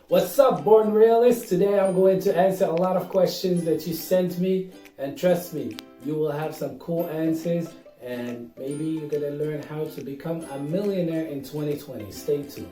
What's up, Born Realist? Today I'm going to answer a lot of questions that you sent me, and trust me, you will have some cool answers, and maybe you're gonna learn how to become a millionaire in 2020. Stay tuned.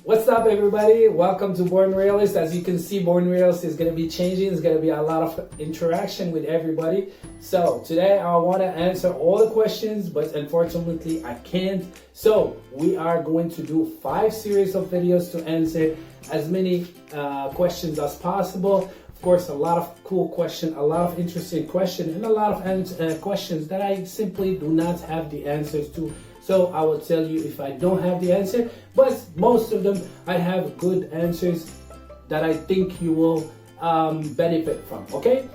What's up, everybody? Welcome to Born Realist. As you can see, Born Realist is going to be changing. There's going to be a lot of interaction with everybody. So today I want to answer all the questions, but unfortunately I can't. So we are going to do 5 series of videos to answer as many questions as possible. Of course, a lot of cool questions, a lot of interesting questions, and a lot of questions that I simply do not have the answers to. So I will tell you if I don't have the answer, but most of them I have good answers that I think you will benefit from, okay?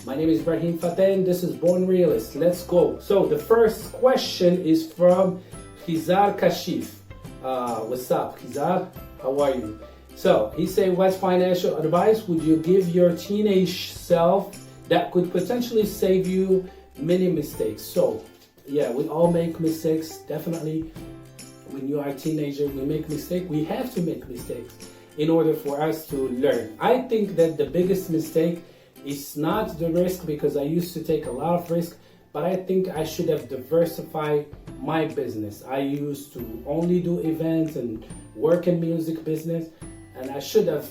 My name is Ibrahim Faten, this is Born Realist. Let's go. So the first question is from Khizar Kashif. What's up, Khizar? How are you? So he said, what financial advice would you give your teenage self that could potentially save you many mistakes? So yeah, we all make mistakes. Definitely, when you are a teenager, we make mistakes. We have to make mistakes in order for us to learn. I think that the biggest mistake is not the risk, because I used to take a lot of risk, but I think I should have diversified my business. I used to only do events and work in music business, and I should have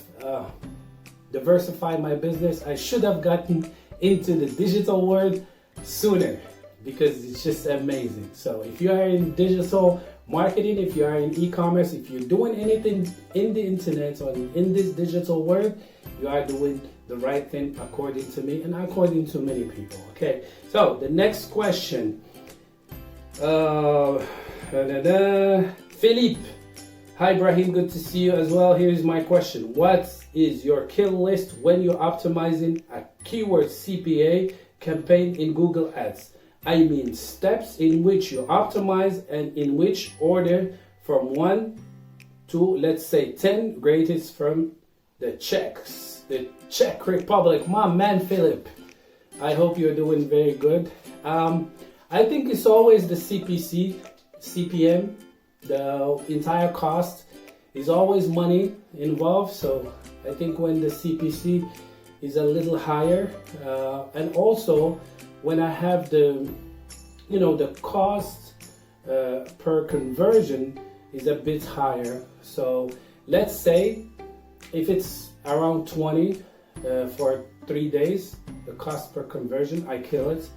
diversified my business. I should have gotten into the digital world sooner, because it's just amazing. So if you are in digital marketing, if you are in e-commerce, if you're doing anything in the internet or in this digital world, you are doing the right thing according to me and according to many people. Okay, so the next question, Philippe. Hi Ibrahim, good to see you as well. Here's my question. What is your kill list when you're optimizing a keyword CPA campaign in Google Ads? I mean steps in which you optimize and in which order from 1 to, let's say, 10, greatest from the Czech Republic. My man Philip, I hope you're doing very good. I think it's always the CPM, the entire cost is always money involved. So I think when the CPC is a little higher, and also when I have the cost per conversion is a bit higher. So let's say if it's around 20 for 3 days, the cost per conversion, I kill it.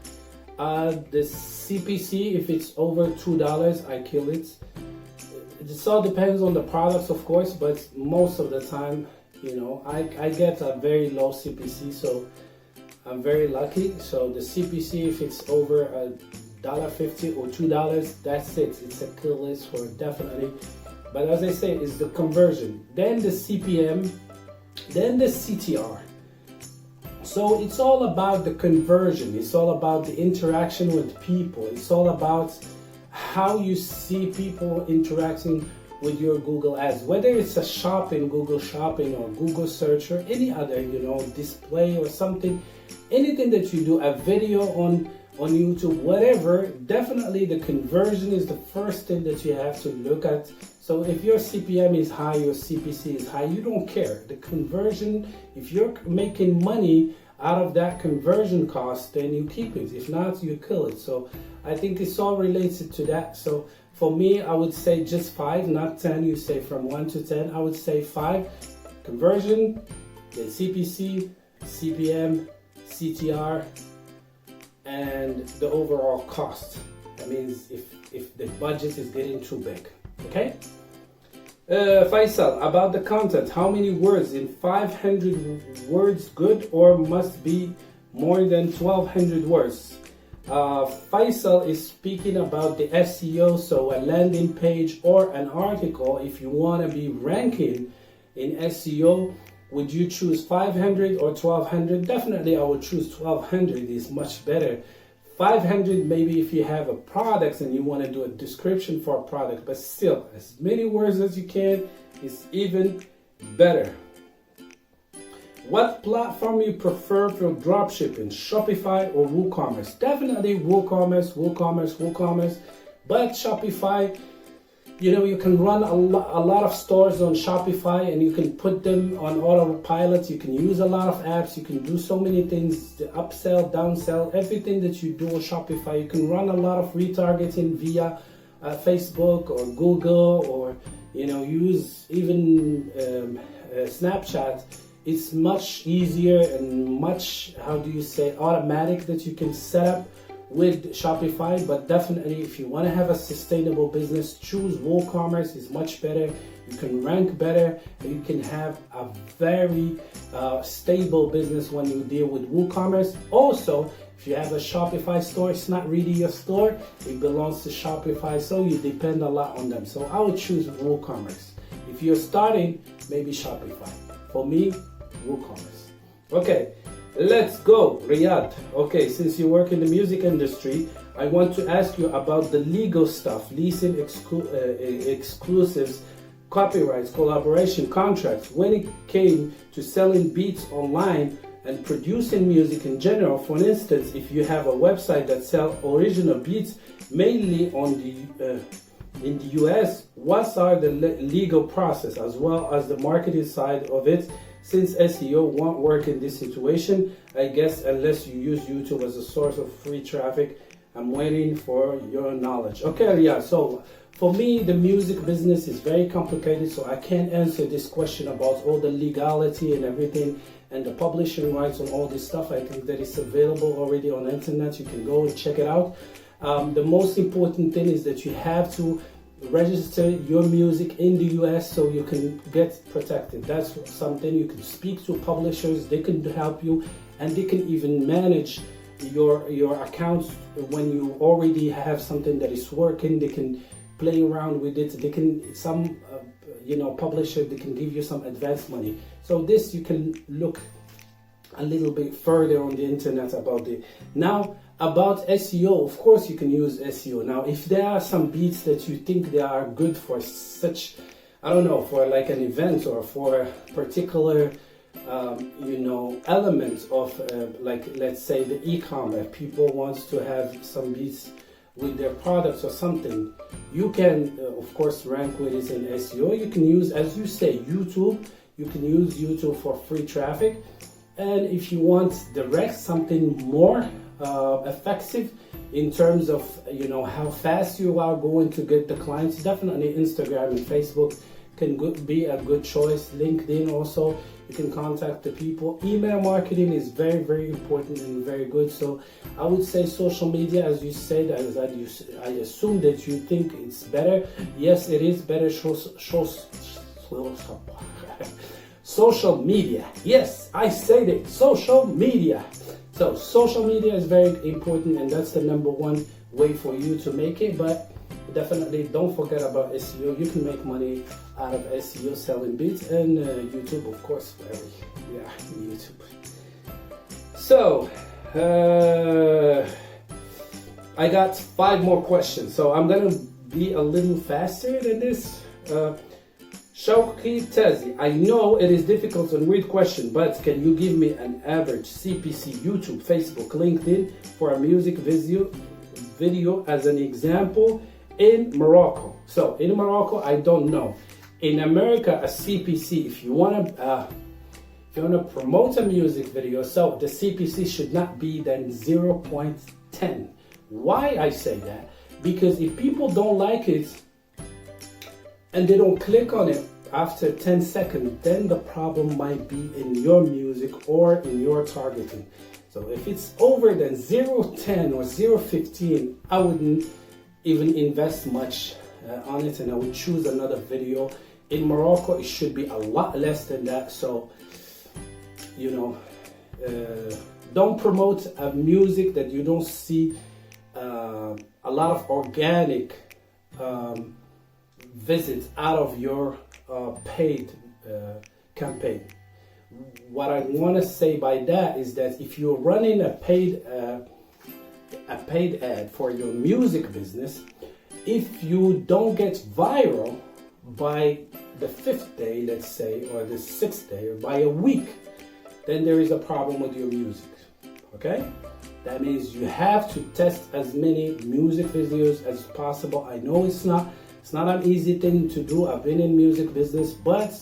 The CPC, if it's over $2, I kill it. It all depends on the products, of course, but most of the time, I get a very low CPC, so I'm very lucky. So the CPC, if it's over $1.50 or $2, that's it. It's a kill list for definitely. But as I say, it's the conversion, then the CPM, then the CTR. So it's all about the conversion. It's all about the interaction with people. It's all about how you see people interacting with your Google Ads, whether it's a shopping, Google Shopping, or Google Search, or any other, display or something, anything that you do, a video on YouTube, whatever. Definitely the conversion is the first thing that you have to look at. So if your CPM is high, your CPC is high, you don't care. The conversion, if you're making money out of that conversion cost, then you keep it. If not, you kill it. So I think it's all related to that. So for me, I would say just 5, not 10. You say from 1 to 10, I would say 5. Conversion, then CPC, CPM, CTR, and the overall cost. That means if the budget is getting too big. Okay? Faisal, about the content, how many words in 500 words good, or must be more than 1200 words? Faisal is speaking about the SEO, so a landing page or an article. If you want to be ranking in SEO, would you choose 500 or 1200? Definitely I would choose 1200. Is much better. 500 maybe if you have a product and you want to do a description for a product, but still, as many words as you can is even better. What platform you prefer for dropshipping, Shopify or WooCommerce? Definitely WooCommerce, but Shopify, you can run a lot of stores on Shopify and you can put them on autopilot. You can use a lot of apps. You can do so many things, the upsell, downsell, everything that you do on Shopify. You can run a lot of retargeting via Facebook or Google, or use even Snapchat. It's much easier and much, automatic that you can set up with Shopify. But definitely, if you want to have a sustainable business, choose WooCommerce. It's much better. You can rank better, and you can have a very stable business when you deal with WooCommerce. Also, if you have a Shopify store, it's not really your store. It belongs to Shopify, so you depend a lot on them. So I would choose WooCommerce. If you're starting, maybe Shopify. For me, WooCommerce. Okay, let's go, Riyadh. Okay, since you work in the music industry, I want to ask you about the legal stuff, leasing exclusives, copyrights, collaboration, contracts. When it came to selling beats online and producing music in general, for instance, if you have a website that sells original beats mainly in the US, what are the legal process as well as the marketing side of it? Since SEO won't work in this situation, I guess, unless you use YouTube as a source of free traffic. I'm waiting for your knowledge. Okay, yeah, so for me, the music business is very complicated, so I can't answer this question about all the legality and everything and the publishing rights and all this stuff. I think that is available already on the internet. You can go and check it out. The most important thing is that you have to register your music in the US so you can get protected. That's something you can speak to publishers. They can help you, and they can even manage your accounts when you already have something that is working. They can play around with it. They can publisher, they can give you some advance money. So this, you can look a little bit further on the internet about it. Now, about SEO, of course you can use SEO. Now, if there are some beats that you think they are good for such, for like an event or for a particular, element of, let's say the e-commerce, people wants to have some beats with their products or something, you can, of course, rank with it in SEO. You can use, as you say, YouTube. You can use YouTube for free traffic. And if you want direct something more effective in terms of how fast you are going to get the clients, definitely Instagram and Facebook can be a good choice. LinkedIn also, you can contact the people. Email marketing is very, very important and very good. So I would say social media, as you said, I assume that you think it's better. Yes, it is better. Social media. Yes, I said it. Social media. So social media is very important, and that's the number one way for you to make it. But definitely don't forget about SEO. You can make money out of SEO selling beats, and YouTube, of course, YouTube. So I got 5 more questions, so I'm gonna be a little faster than this. Shauki Tezi, I know it is difficult and weird question, but can you give me an average CPC, YouTube, Facebook, LinkedIn for a music video as an example in Morocco? So in Morocco, I don't know. In America, a CPC, if you want to promote a music video, so the CPC should not be than 0.10. Why I say that? Because if people don't like it and they don't click on it after 10 seconds, then the problem might be in your music or in your targeting. So if it's over than 0.10 or 0.15, I wouldn't even invest much on it, and I would choose another video. In Morocco, it should be a lot less than that. So, don't promote a music that you don't see a lot of organic visits out of your paid campaign. What I want to say by that is that if you're running a paid ad for your music business, if you don't get viral by the 5th day, let's say, or the 6th day, or by a week, then there is a problem with your music. Okay? That means you have to test as many music videos as possible. I know it's not an easy thing to do. I've been in music business, but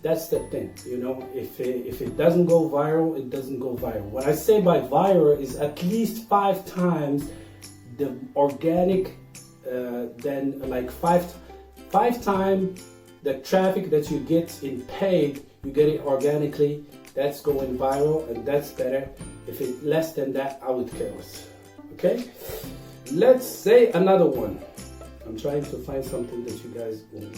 that's the thing, you know, if it doesn't go viral, it doesn't go viral. What I say by viral is at least 5 times the organic, then like five times the traffic that you get in paid, you get it organically. That's going viral, and that's better. If it's less than that, I would kill it. Okay? Let's say another one. I'm trying to find something that you guys want.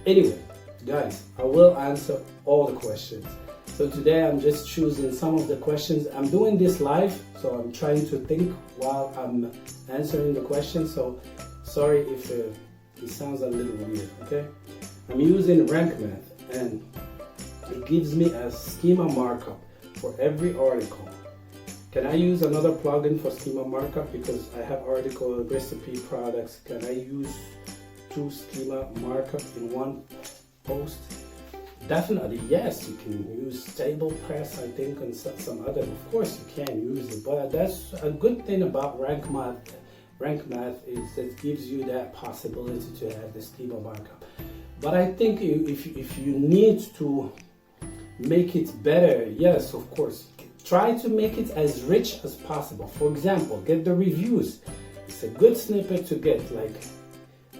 Anyway, guys, I will answer all the questions. So today I'm just choosing some of the questions. I'm doing this live, so I'm trying to think while I'm answering the questions. So sorry if it sounds a little weird, okay? I'm using Rank Math, and it gives me a schema markup for every article. Can I use another plugin for schema markup? Because I have article, recipe, products. Can I use 2 schema markup in one post? Definitely, yes. You can use table press, I think, and some other. Of course, you can use it, but that's a good thing about Rank Math. Rank Math is that it gives you that possibility to have the schema markup. But I think if you need to make it better, yes, of course. Try to make it as rich as possible. For example, get the reviews. It's a good snippet to get. Like,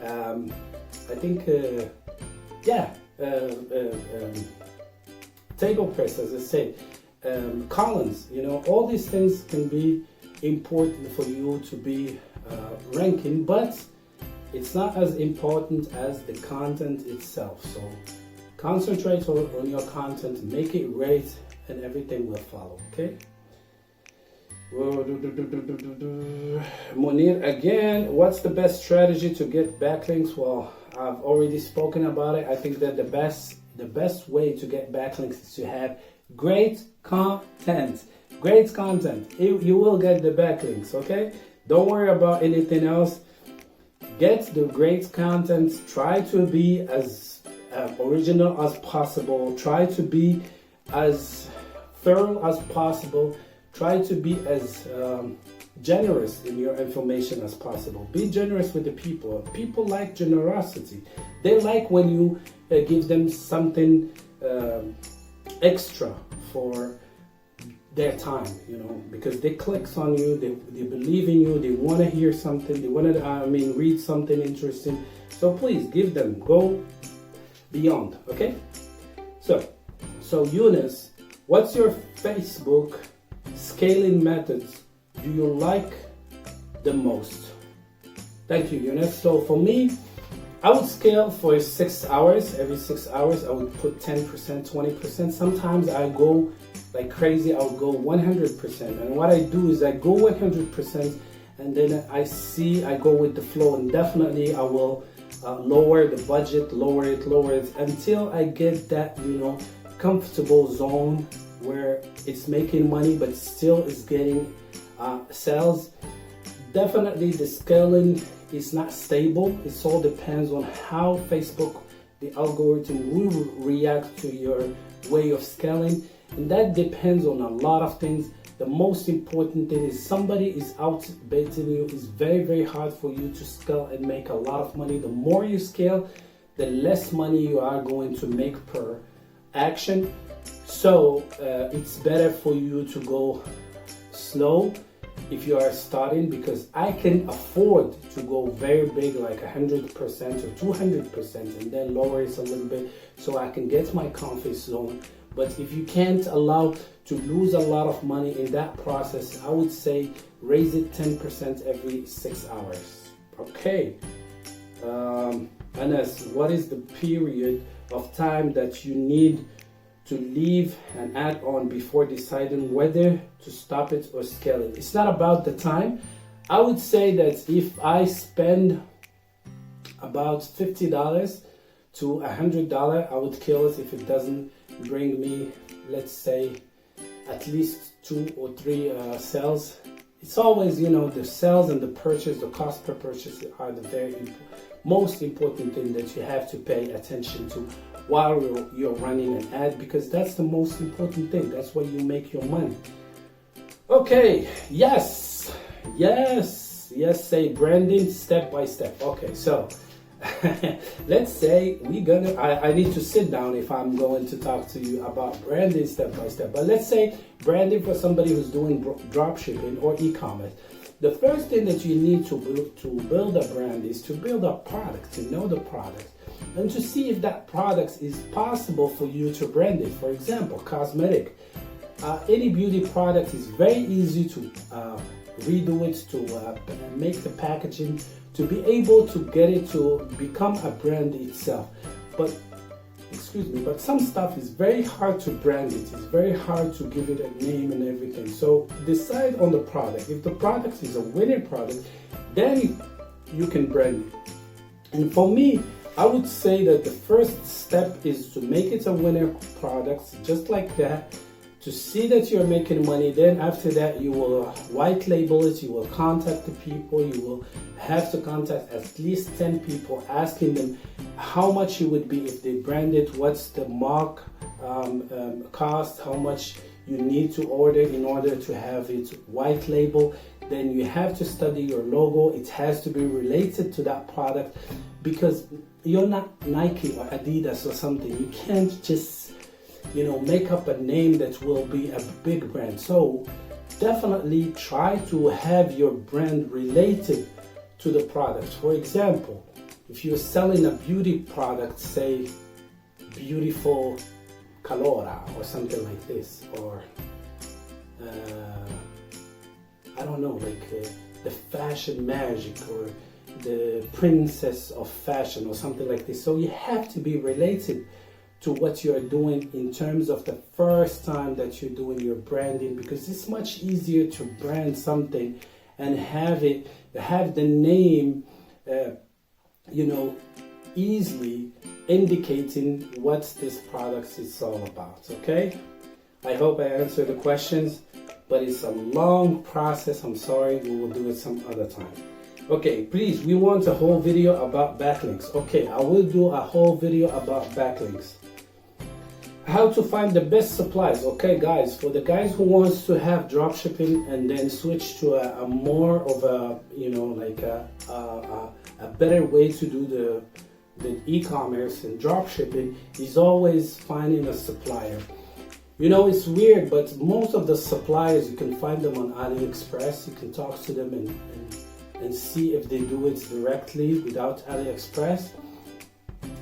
I think, table press, as I say, columns. You know, all these things can be important for you to be ranking, but it's not as important as the content itself. So concentrate on your content, make it great, and everything will follow, okay? Munir again, what's the best strategy to get backlinks? Well, I've already spoken about it. I think that the best way to get backlinks is to have great content. Great content. You will get the backlinks, okay? Don't worry about anything else. Get the great content. Try to be as original as possible. Try to be as thorough as possible. Try to be as generous in your information as possible. Be generous with the people. People like generosity. They like when you give them something extra for their time, you know, because they click on you, they believe in you, they want to hear something, they want to, read something interesting. So please give them, go beyond, okay? So Eunice, what's your Facebook scaling methods do you like the most? Thank you, Eunice. So for me, I would scale for 6 hours. Every 6 hours, I would put 10%, 20%. Sometimes I go like crazy, I would go 100%. And what I do is I go 100%, and then I go with the flow, and definitely I will lower the budget, lower it until I get that, you know, comfortable zone where it's making money but still is getting sales. Definitely the scaling is not stable. It all depends on how Facebook, the algorithm, will react to your way of scaling, and that depends on a lot of things. The most important thing is somebody is out baiting you. It's very, very hard for you to scale and make a lot of money. The more you scale, the less money you are going to make per action. So it's better for you to go slow if you are starting, because I can afford to go very big, like 100% or 200%, and then lower it a little bit so I can get my comfort zone. But if you can't allow to lose a lot of money in that process, I would say raise it 10% every 6 hours. Okay. Anas, what is the period of time that you need to leave an ad on before deciding whether to stop it or scale it? It's not about the time. I would say that if I spend about $50 to $100, I would kill it if it doesn't bring me, let's say, at least 2 or 3 sales. It's always, you know, the sales and the purchase, the cost per purchase are the most important thing that you have to pay attention to while you're running an ad, because that's the most important thing. That's where you make your money. Okay, yes, say branding step by step. Okay, so let's say I need to sit down if I'm going to talk to you about branding step by step. But let's say branding for somebody who's doing drop shipping or e-commerce. The first thing that you need to build a brand is to build a product, to know the product, and to see if that product is possible for you to brand it. For example, cosmetic. Any beauty product is very easy to redo it, to make the packaging, to be able to get it to become a brand itself. But some stuff is very hard to brand it. It's very hard to give it a name and everything. So decide on the product. If the product is a winning product, then you can brand it. And for me, I would say that the first step is to make it a winner product, just like that, to see that you're making money. Then after that, you will white label it, you will contact the people, you will have to contact at least 10 people, asking them how much it would be if they brand it, what's the mark cost, how much you need to order in order to have it white label. Then you have to study your logo. It has to be related to that product, because you're not Nike or Adidas or something. You can't just make up a name that will be a big brand. So definitely try to have your brand related to the product. For example, if you're selling a beauty product, say Beautiful Calora or something like this, or I don't know, like the Fashion Magic or the Princess of Fashion or something like this. So you have to be related to what you're doing in terms of the first time that you're doing your branding, because it's much easier to brand something and have the name easily indicating what this product is all about. Okay, I hope I answered the questions, but it's a long process. I'm sorry, we will do it some other time. Okay, please, we want a whole video about backlinks. Okay, I will do a whole video about backlinks. How to find the best supplies. Okay, guys, for the guys who wants to have drop shipping and then switch to a more of a a better way to do the e-commerce and drop shipping, is always finding a supplier. It's weird, but most of the suppliers, you can find them on AliExpress. You can talk to them and see if they do it directly without AliExpress.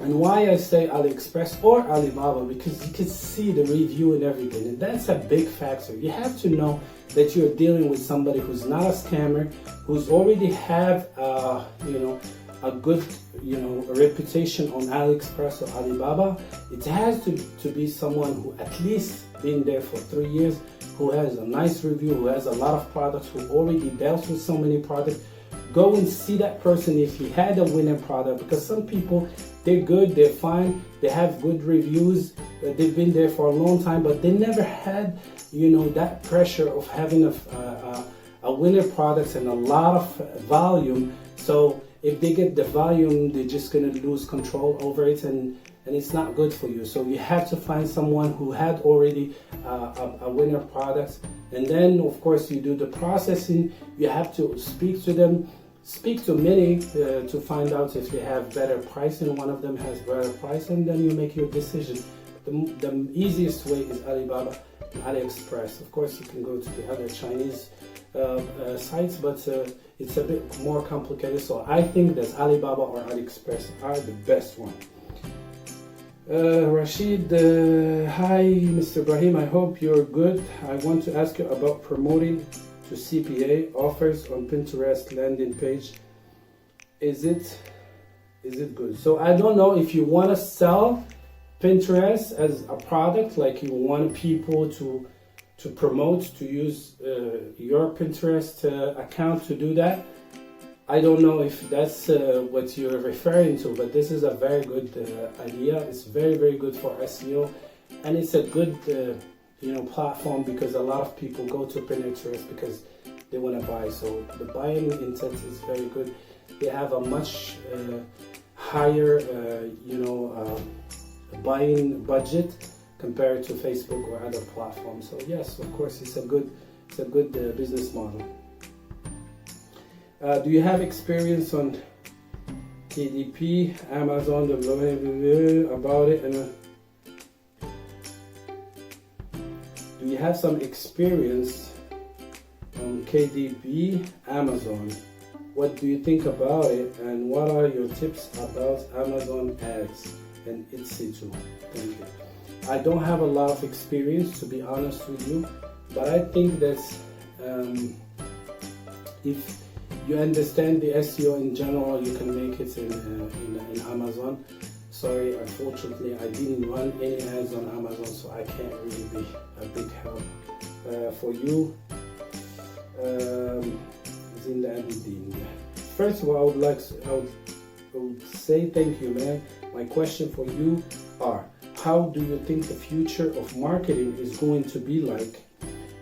And why I say AliExpress or Alibaba, because you can see the review and everything, and that's a big factor. You have to know that you're dealing with somebody who's not a scammer, who's already have a good reputation on AliExpress or Alibaba. It has to be someone who at least been there for 3 years, who has a nice review, who has a lot of products, who already dealt with so many products. Go and see that person if he had a winning product, because some people, they're good, they're fine, they have good reviews, they've been there for a long time, but they never had, that pressure of having a winner product and a lot of volume. So if they get the volume, they're just going to lose control over it, and it's not good for you. So you have to find someone who had already a winner product, and then of course you do the processing. You have to speak to them, speak to many to find out if they have better pricing. One of them has better price, and then you make your decision. The easiest way is Alibaba and AliExpress. Of course, you can go to the other Chinese sites, but it's a bit more complicated. So I think that Alibaba or AliExpress are the best one. Rashid, hi Mr. Brahim, I hope you're good. I want to ask you about promoting to CPA offers on Pinterest landing page. Is it good? So I don't know if you want to sell Pinterest as a product, like you want people to promote, to use your Pinterest account to do that. I don't know if that's what you're referring to, but this is a very good idea. It's very, very good for SEO, and it's a good platform, because a lot of people go to Pinterest because they want to buy. So the buying intent is very good. They have a much higher buying budget compared to Facebook or other platforms. So yes, of course, it's a good business model. Do you have experience on KDP, Amazon, about it? And do you have some experience on KDP, Amazon? What do you think about it, and what are your tips about Amazon ads and Etsy too? Thank you. I don't have a lot of experience, to be honest with you, but I think that if you understand the SEO in general, you can make it in Amazon. Sorry, unfortunately, I didn't run any ads on Amazon, so I can't really be a big help for you. First of all, I would say thank you, man. My question for you are, how do you think the future of marketing is going to be like,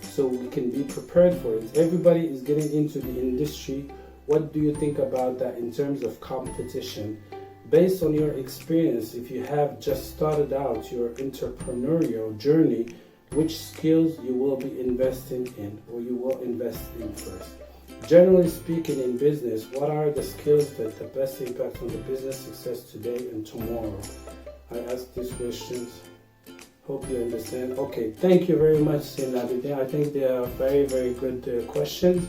so we can be prepared for it? Everybody is getting into the industry. What do you think about that in terms of competition? Based on your experience, if you have just started out your entrepreneurial journey, which skills you will be investing in, or you will invest in first? Generally speaking, in business, what are the skills that the best impact on the business success today and tomorrow? I ask these questions. Hope you understand. Okay, thank you very much, Sinabide. I think they are very, very good questions.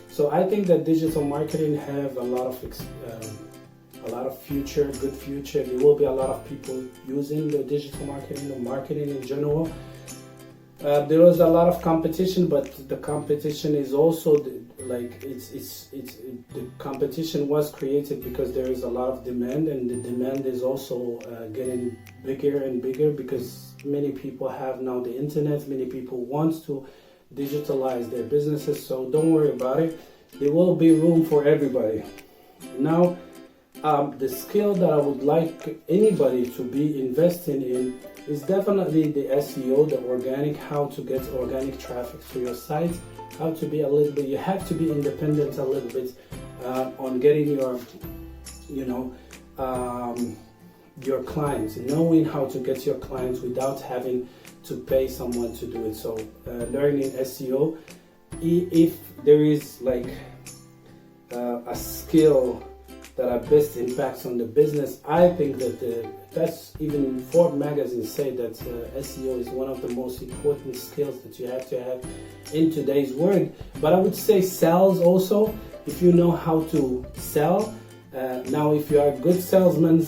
So I think that digital marketing have a lot of future, good future. There will be a lot of people using the digital marketing or marketing in general. There was a lot of competition, but the competition is also the competition was created because there is a lot of demand, and the demand is also getting bigger and bigger because many people have now the internet. Many people want to digitalize their businesses, so don't worry about it. There will be room for everybody. Now, the skill that I would like anybody to be investing in is definitely the SEO, the organic, how to get organic traffic to your site, how to be a little bit, you have to be independent a little bit on getting your clients, knowing how to get your clients without having to pay someone to do it. So learning SEO, if there is like a skill that best impacts on the business, I think that that's even Forbes magazine say that SEO is one of the most important skills that you have to have in today's world. But I would say sales also, if you know how to sell. Now, if you are a good salesman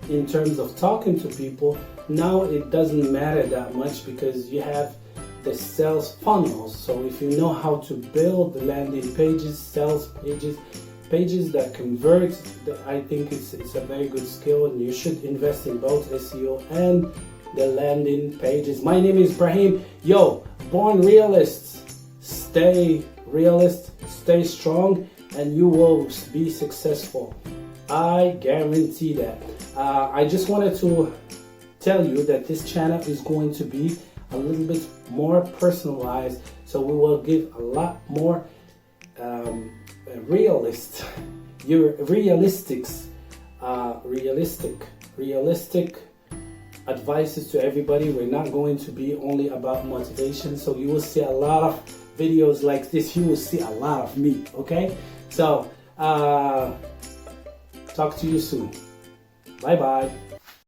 in terms of talking to people, now it doesn't matter that much because you have the sales funnels. So if you know how to build the landing pages, sales pages, pages that convert, I think it's a very good skill, and you should invest in both SEO and the landing pages. My name is Brahim. Yo, born realist. Stay realist, stay strong, and you will be successful. I guarantee that. I just wanted to tell you that this channel is going to be a little bit more personalized, so we will give a lot more realistic advices to everybody. We're not going to be only about motivation, so you will see a lot of videos like this. You will see a lot of me. Okay, so talk to you soon. Bye bye.